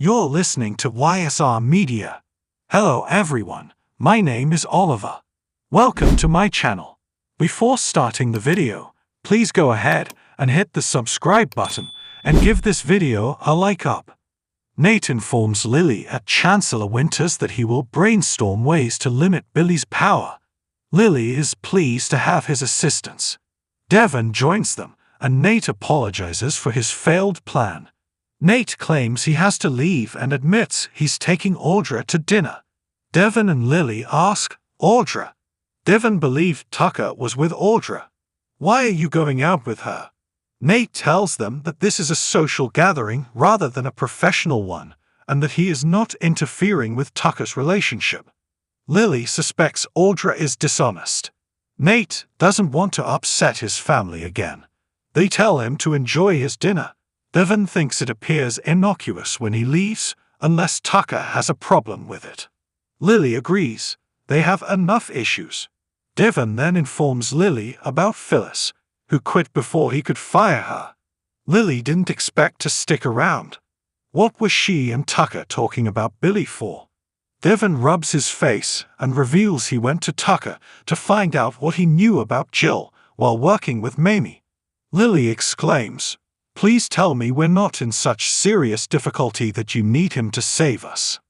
You're listening to YSR Media. Hello everyone, my name is Oliver. Welcome to my channel. Before starting the video, please go ahead and hit the subscribe button and give this video a like up. Nate informs Lily at Chancellor Winters that he will brainstorm ways to limit Billy's power. Lily is pleased to have his assistance. Devon joins them, and Nate apologizes for his failed plan. Nate claims he has to leave and admits he's taking Audra to dinner. Devon and Lily ask, Audra? Devon believed Tucker was with Audra. Why are you going out with her? Nate tells them that this is a social gathering rather than a professional one, and that he is not interfering with Tucker's relationship. Lily suspects Audra is dishonest. Nate doesn't want to upset his family again. They tell him to enjoy his dinner. Devon thinks it appears innocuous when he leaves, unless Tucker has a problem with it. Lily agrees. They have enough issues. Devon then informs Lily about Phyllis, who quit before he could fire her. Lily didn't expect to stick around. What were she and Tucker talking about Billy for? Devon rubs his face and reveals he went to Tucker to find out what he knew about Jill while working with Mamie. Lily exclaims, "Please tell me we're not in such serious difficulty that you need him to save us."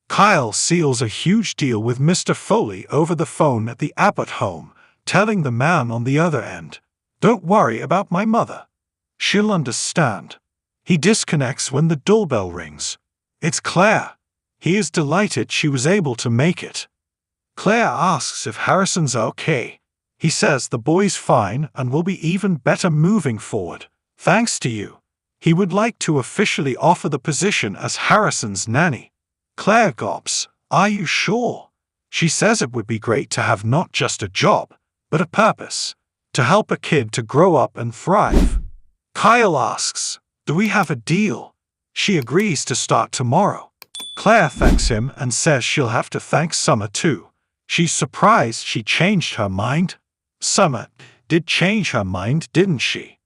Kyle seals a huge deal with Mr. Foley over the phone at the Abbott home, telling the man on the other end, "Don't worry about my mother. She'll understand." He disconnects when the doorbell rings. It's Claire. He is delighted she was able to make it. Claire asks if Harrison's okay. He says the boy's fine and will be even better moving forward, thanks to you. He would like to officially offer the position as Harrison's nanny. Claire gulps, "Are you sure?" She says it would be great to have not just a job, but a purpose, to help a kid to grow up and thrive. Kyle asks, "Do we have a deal?" She agrees to start tomorrow. Claire thanks him and says she'll have to thank Summer too. She's surprised she changed her mind. Summer did change her mind, didn't she?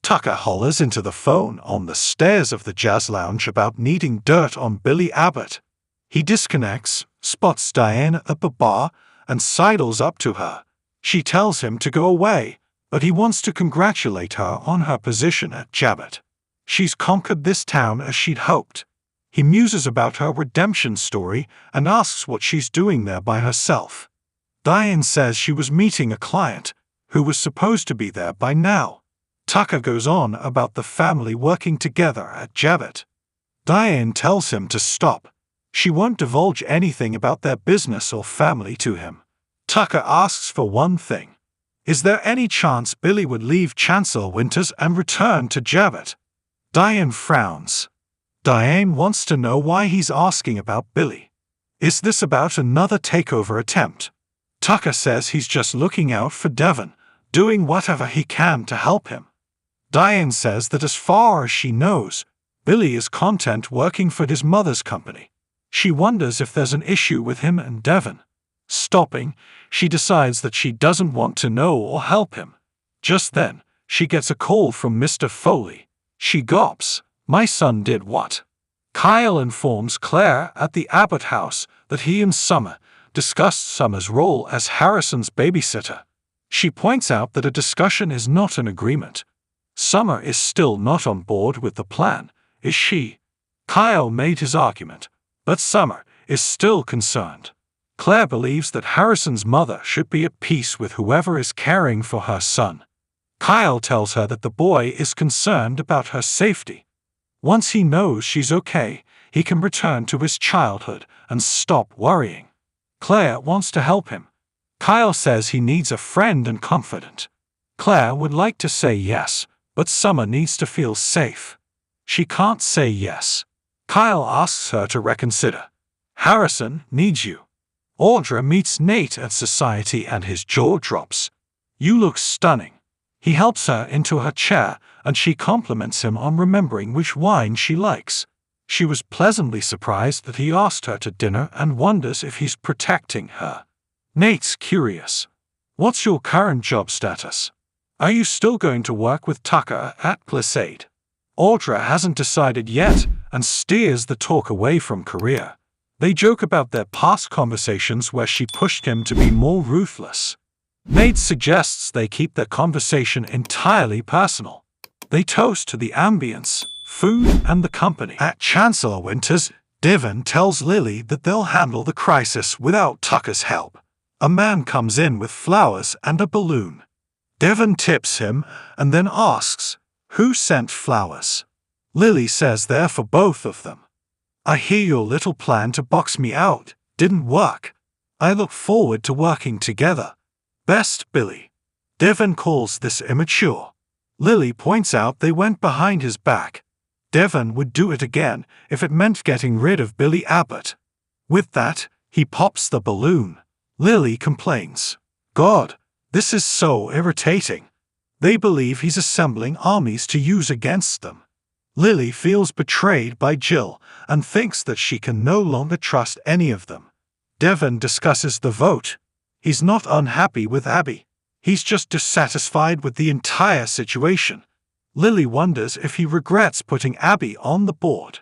Tucker hollers into the phone on the stairs of the jazz lounge about needing dirt on Billy Abbott. He disconnects, spots Diane at the bar, and sidles up to her. She tells him to go away, but he wants to congratulate her on her position at Jabbot. She's conquered this town as she'd hoped. He muses about her redemption story and asks what she's doing there by herself. Diane says she was meeting a client who was supposed to be there by now. Tucker goes on about the family working together at Jabbot. Diane tells him to stop. She won't divulge anything about their business or family to him. Tucker asks for one thing. Is there any chance Billy would leave Chancellor Winters and return to Jabbot? Diane frowns. Diane wants to know why he's asking about Billy. Is this about another takeover attempt? Tucker says he's just looking out for Devon, doing whatever he can to help him. Diane says that as far as she knows, Billy is content working for his mother's company. She wonders if there's an issue with him and Devon. Stopping, she decides that she doesn't want to know or help him. Just then, she gets a call from Mr. Foley. She gulps. "My son did what?" Kyle informs Claire at the Abbott house that he and Summer discussed Summer's role as Harrison's babysitter. She points out that a discussion is not an agreement. Summer is still not on board with the plan, is she? Kyle made his argument, but Summer is still concerned. Claire believes that Harrison's mother should be at peace with whoever is caring for her son. Kyle tells her that the boy is concerned about her safety. Once he knows she's okay, he can return to his childhood and stop worrying. Claire wants to help him. Kyle says he needs a friend and confidant. Claire would like to say yes, but Summer needs to feel safe. She can't say yes. Kyle asks her to reconsider. Harrison needs you. Audra meets Nate at society and his jaw drops. "You look stunning." He helps her into her chair, and she compliments him on remembering which wine she likes. She was pleasantly surprised that he asked her to dinner and wonders if he's protecting her. Nate's curious. "What's your current job status? Are you still going to work with Tucker at Glissade?" Audra hasn't decided yet and steers the talk away from career. They joke about their past conversations where she pushed him to be more ruthless. Nate suggests they keep their conversation entirely personal. They toast to the ambience, food, and the company. At Chancellor Winter's, Devon tells Lily that they'll handle the crisis without Tucker's help. A man comes in with flowers and a balloon. Devon tips him and then asks, "Who sent flowers?" Lily says they're for both of them. "I hear your little plan to box me out didn't work. I look forward to working together. Best, Billy." Devon calls this immature. Lily points out they went behind his back. Devon would do it again if it meant getting rid of Billy Abbott. With that, he pops the balloon. Lily complains, "God, this is so irritating." They believe he's assembling armies to use against them. Lily feels betrayed by Jill and thinks that she can no longer trust any of them. Devon discusses the vote. He's not unhappy with Abby. He's just dissatisfied with the entire situation. Lily wonders if he regrets putting Abby on the board.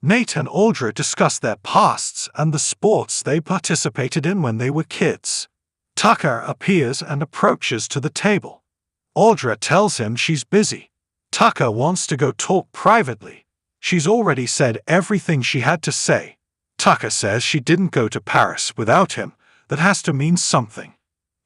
Nate and Audra discuss their pasts and the sports they participated in when they were kids. Tucker appears and approaches to the table. Audra tells him she's busy. Tucker wants to go talk privately. She's already said everything she had to say. Tucker says she didn't go to Paris without him. That has to mean something.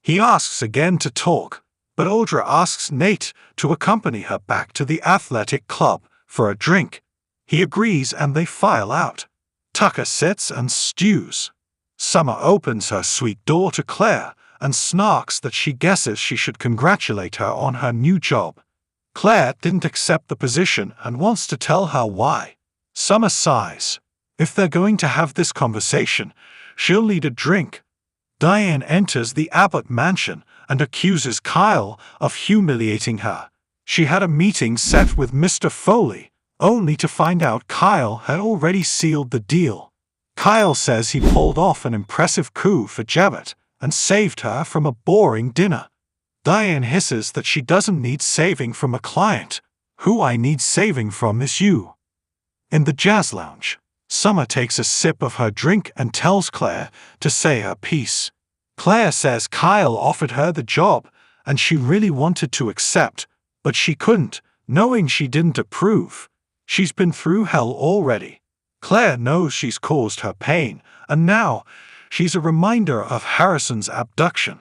He asks again to talk, but Audra asks Nate to accompany her back to the athletic club for a drink. He agrees and they file out. Tucker sits and stews. Summer opens her sweet door to Claire and snarks that she guesses she should congratulate her on her new job. Claire didn't accept the position and wants to tell her why. Summer sighs. If they're going to have this conversation, she'll need a drink. Diane enters the Abbott mansion and accuses Kyle of humiliating her. She had a meeting set with Mr. Foley, only to find out Kyle had already sealed the deal. Kyle says he pulled off an impressive coup for Jabbett and saved her from a boring dinner. Diane hisses that she doesn't need saving from a client. "Who I need saving from is you." In the jazz lounge, Summer takes a sip of her drink and tells Claire to say her piece. Claire says Kyle offered her the job and she really wanted to accept, but she couldn't, knowing she didn't approve. She's been through hell already. Claire knows she's caused her pain, and now she's a reminder of Harrison's abduction.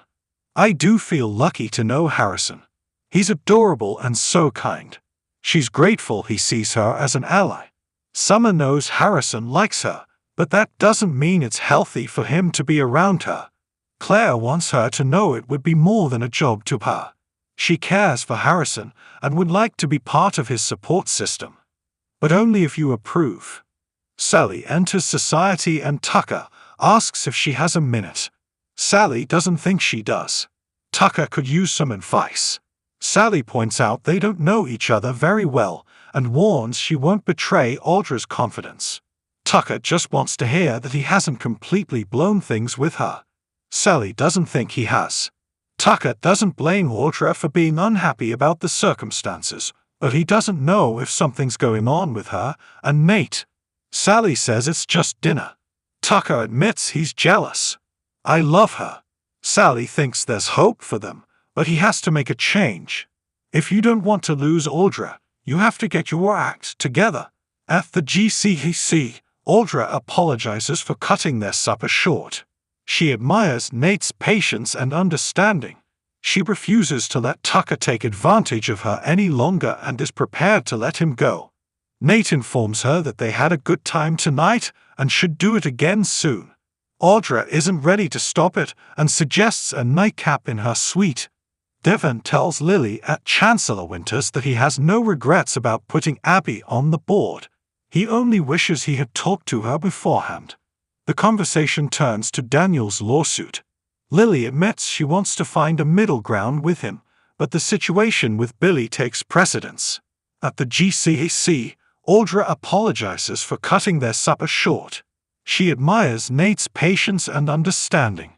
"I do feel lucky to know Harrison. He's adorable and so kind." She's grateful he sees her as an ally. Summer knows Harrison likes her, but that doesn't mean it's healthy for him to be around her. Claire wants her to know it would be more than a job to her. She cares for Harrison and would like to be part of his support system. But only if you approve. Sally enters society and Tucker asks if she has a minute. Sally doesn't think she does. Tucker could use some advice. Sally points out they don't know each other very well and warns she won't betray Audra's confidence. Tucker just wants to hear that he hasn't completely blown things with her. Sally doesn't think he has. Tucker doesn't blame Audra for being unhappy about the circumstances, but he doesn't know if something's going on with her and Nate. Sally says it's just dinner. Tucker admits he's jealous. "I love her." Sally thinks there's hope for them, but he has to make a change. "If you don't want to lose Audra, you have to get your act together." At the GCEC, Audra apologizes for cutting their supper short. She admires Nate's patience and understanding. She refuses to let Tucker take advantage of her any longer and is prepared to let him go. Nate informs her that they had a good time tonight and should do it again soon. Audra isn't ready to stop it and suggests a nightcap in her suite. Devon tells Lily at Chancellor Winter's that he has no regrets about putting Abby on the board. He only wishes he had talked to her beforehand. The conversation turns to Daniel's lawsuit. Lily admits she wants to find a middle ground with him, but the situation with Billy takes precedence. At the GCAC, Audra apologizes for cutting their supper short. She admires Nate's patience and understanding.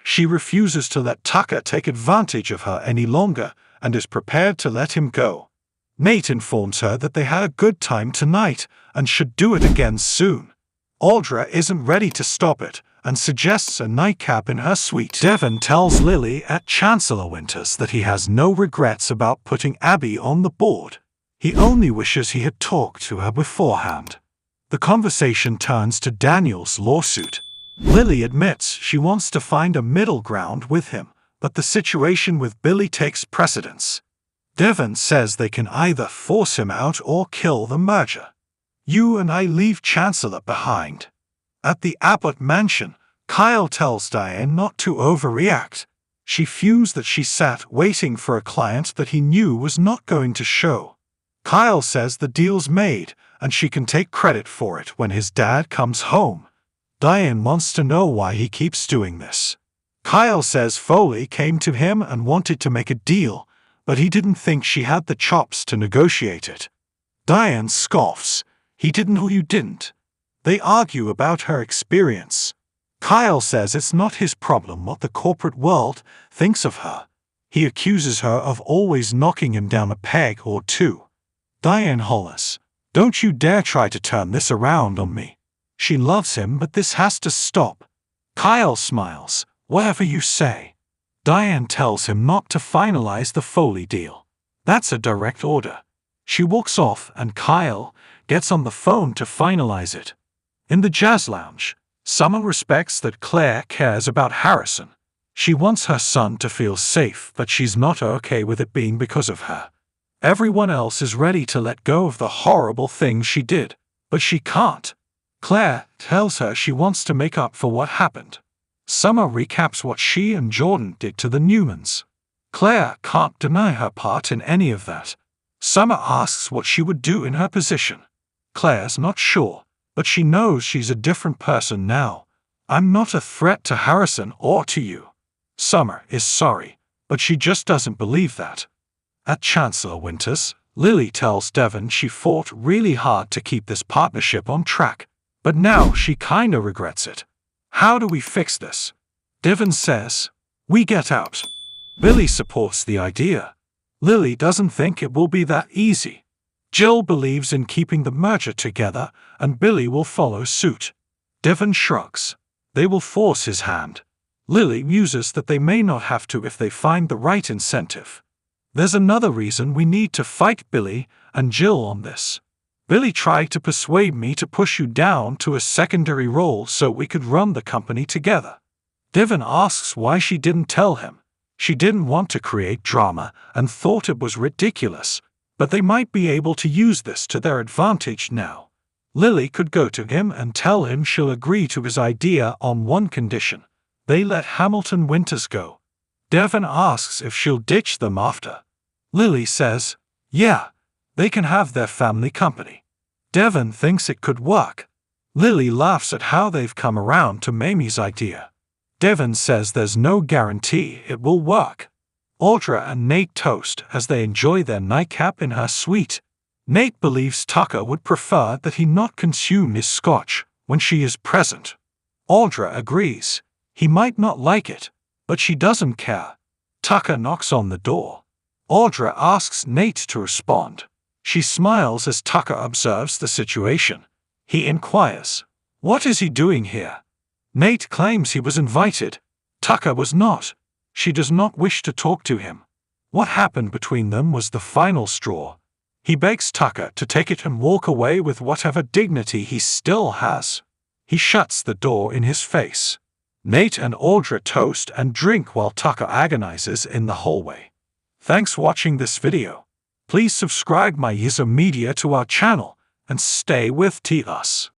She refuses to let Tucker take advantage of her any longer and is prepared to let him go. Nate informs her that they had a good time tonight and should do it again soon. Audra isn't ready to stop it and suggests a nightcap in her suite. Devon tells Lily at Chancellor Winters that he has no regrets about putting Abby on the board. He only wishes he had talked to her beforehand. The conversation turns to Daniel's lawsuit. Lily admits she wants to find a middle ground with him, but the situation with Billy takes precedence. Devon says they can either force him out or kill the merger. You and I leave Chancellor behind. At the Abbott mansion, Kyle tells Diane not to overreact. She fumes that she sat waiting for a client that he knew was not going to show. Kyle says the deal's made, and she can take credit for it when his dad comes home. Diane wants to know why he keeps doing this. Kyle says Foley came to him and wanted to make a deal, but he didn't think she had the chops to negotiate it. Diane scoffs. He didn't or you didn't. They argue about her experience. Kyle says it's not his problem what the corporate world thinks of her. He accuses her of always knocking him down a peg or two. Diane hollers, "Don't you dare try to turn this around on me." She loves him, but this has to stop. Kyle smiles, "Whatever you say." Diane tells him not to finalize the Foley deal. That's a direct order. She walks off and Kyle gets on the phone to finalize it. In the jazz lounge, Summer respects that Claire cares about Harrison. She wants her son to feel safe, but she's not okay with it being because of her. Everyone else is ready to let go of the horrible things she did, but she can't. Claire tells her she wants to make up for what happened. Summer recaps what she and Jordan did to the Newmans. Claire can't deny her part in any of that. Summer asks what she would do in her position. Claire's not sure, but she knows she's a different person now. "I'm not a threat to Harrison or to you." Summer is sorry, but she just doesn't believe that. At Chancellor Winters, Lily tells Devon she fought really hard to keep this partnership on track, but now she kinda regrets it. "How do we fix this?" Devon says, "We get out." Billy supports the idea. Lily doesn't think it will be that easy. Jill believes in keeping the merger together, and Billy will follow suit. Devon shrugs. They will force his hand. Lily muses that they may not have to if they find the right incentive. "There's another reason we need to fight Billy and Jill on this. Billy tried to persuade me to push you down to a secondary role so we could run the company together." Devon asks why she didn't tell him. She didn't want to create drama and thought it was ridiculous, but they might be able to use this to their advantage now. Lily could go to him and tell him she'll agree to his idea on one condition: they let Hamilton Winters go. Devon asks if she'll ditch them after. Lily says, "Yeah, they can have their family company." Devon thinks it could work. Lily laughs at how they've come around to Mamie's idea. Devon says there's no guarantee it will work. Audra and Nate toast as they enjoy their nightcap in her suite. Nate believes Tucker would prefer that he not consume his scotch when she is present. Audra agrees. He might not like it, but she doesn't care. Tucker knocks on the door. Audra asks Nate to respond. She smiles as Tucker observes the situation. He inquires, "What is he doing here?" Nate claims he was invited. Tucker was not. She does not wish to talk to him. What happened between them was the final straw. He begs Tucker to take it and walk away with whatever dignity he still has. He shuts the door in his face. Nate and Audra toast and drink while Tucker agonizes in the hallway. Thanks for watching this video. Please subscribe my user media to our channel and stay with us.